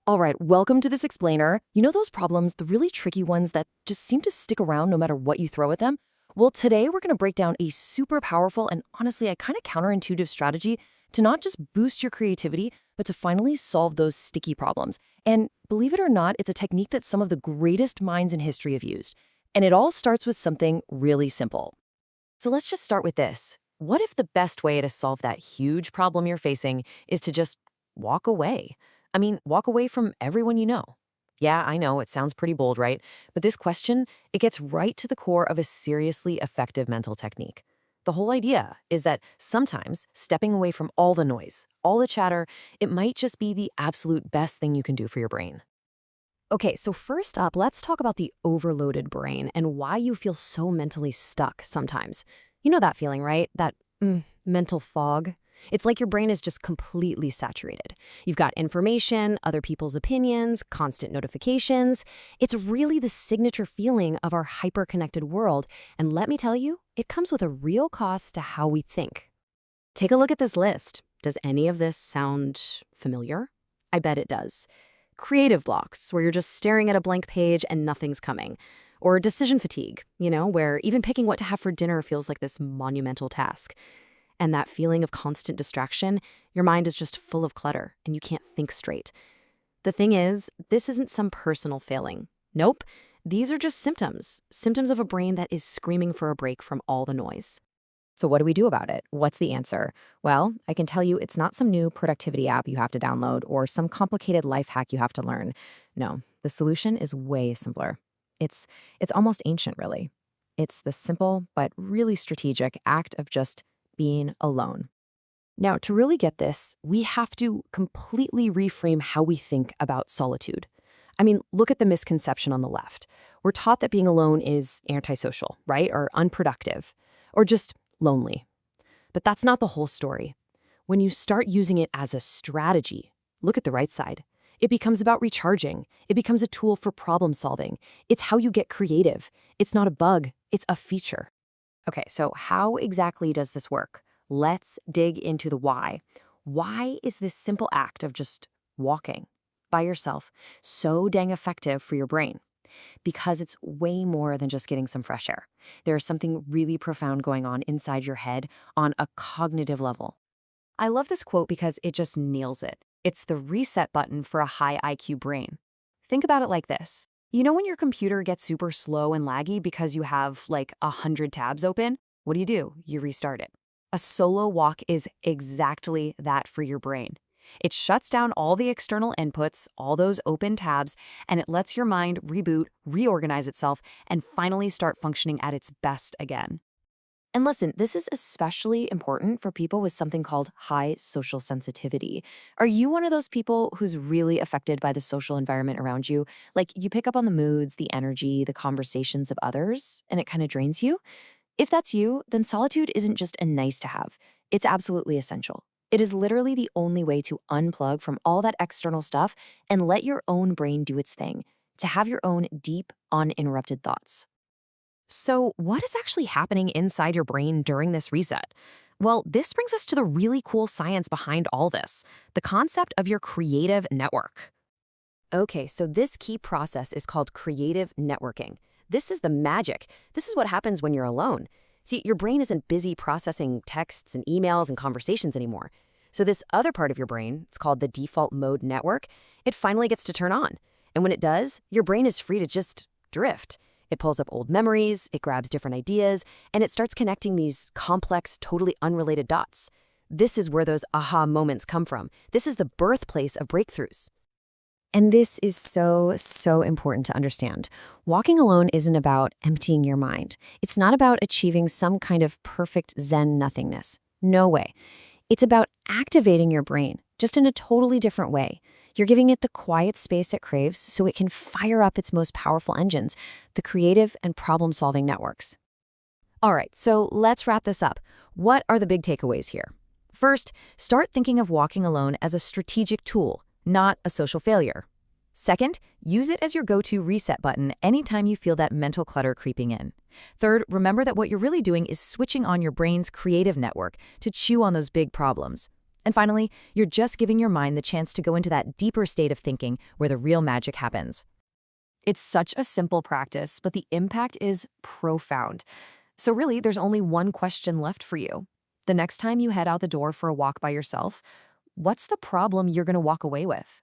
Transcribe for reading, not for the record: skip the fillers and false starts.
All right, welcome to this explainer. You know those problems, the really tricky ones that just seem to stick around no matter what you throw at them? Well, today we're going to break down a super powerful and honestly, I kind of counterintuitive strategy to not just boost your creativity, but to finally solve those sticky problems. And believe it or not, it's a technique that some of the greatest minds in history have used. And it all starts with something really simple. So let's just start with this. What if the best way to solve that huge problem you're facing is to just walk away? I mean, walk away from everyone you know. Yeah, I know, it sounds pretty bold, right? But this question, it gets right to the core of a seriously effective mental technique. The whole idea is that sometimes stepping away from all the noise, all the chatter, it might just be the absolute best thing you can do for your brain. Okay, so first up, let's talk about the overloaded brain and why you feel so mentally stuck sometimes. You know that feeling, right? That mental fog. It's like your brain is just completely saturated. You've got information, other people's opinions, constant notifications. It's really the signature feeling of our hyper-connected world, and let me tell you, it comes with a real cost to how we think. Take a look at this list. Does any of this sound familiar? I bet it does. Creative blocks, where you're just staring at a blank page and nothing's coming. Or decision fatigue, where even picking what to have for dinner feels like this monumental task. And that feeling of constant distraction, your mind is just full of clutter and you can't think straight. The thing is, this isn't some personal failing. Nope, these are just symptoms of a brain that is screaming for a break from all the noise. So what do we do about it? What's the answer? Well, I can tell you it's not some new productivity app you have to download or some complicated life hack you have to learn. No, the solution is way simpler. It's almost ancient, really. It's the simple but really strategic act of just being alone. Now, to really get this, we have to completely reframe how we think about solitude. I mean, look at the misconception on the left. We're taught that being alone is antisocial, right? Or unproductive, or just lonely. But that's not the whole story. When you start using it as a strategy, look at the right side. It becomes about recharging. It becomes a tool for problem solving. It's how you get creative. It's not a bug, it's a feature. Okay, so how exactly does this work? Let's dig into the why. Why is this simple act of just walking by yourself so dang effective for your brain? Because it's way more than just getting some fresh air. There's something really profound going on inside your head on a cognitive level. I love this quote because it just nails it. It's the reset button for a high IQ brain. Think about it like this. You know when your computer gets super slow and laggy because you have like 100 tabs open? What do? You restart it. A solo walk is exactly that for your brain. It shuts down all the external inputs, all those open tabs, and it lets your mind reboot, reorganize itself, and finally start functioning at its best again. And listen, this is especially important for people with something called high social sensitivity. Are you one of those people who's really affected by the social environment around you? Like you pick up on the moods, the energy, the conversations of others, and it kind of drains you? If that's you, then solitude isn't just a nice to have. It's absolutely essential. It is literally the only way to unplug from all that external stuff and let your own brain do its thing, to have your own deep, uninterrupted thoughts. So, what is actually happening inside your brain during this reset? Well, this brings us to the really cool science behind all this, the concept of your creative network. Okay, so this key process is called creative networking. This is the magic. This is what happens when you're alone. See, your brain isn't busy processing texts and emails and conversations anymore. So this other part of your brain, it's called the default mode network, it finally gets to turn on. And when it does, your brain is free to just drift. It pulls up old memories, it grabs different ideas, and it starts connecting these complex, totally unrelated dots. This is where those aha moments come from. This is the birthplace of breakthroughs. And this is so important to understand. Walking alone isn't about emptying your mind. It's not about achieving some kind of perfect Zen nothingness. No way. It's about activating your brain, just in a totally different way. You're giving it the quiet space it craves so it can fire up its most powerful engines, the creative and problem-solving networks. All right, so let's wrap this up. What are the big takeaways here? First, start thinking of walking alone as a strategic tool, not a social failure. Second, use it as your go-to reset button anytime you feel that mental clutter creeping in. Third, remember that what you're really doing is switching on your brain's creative network to chew on those big problems. And finally, you're just giving your mind the chance to go into that deeper state of thinking where the real magic happens. It's such a simple practice, but the impact is profound. So really, there's only one question left for you. The next time you head out the door for a walk by yourself, what's the problem you're going to walk away with?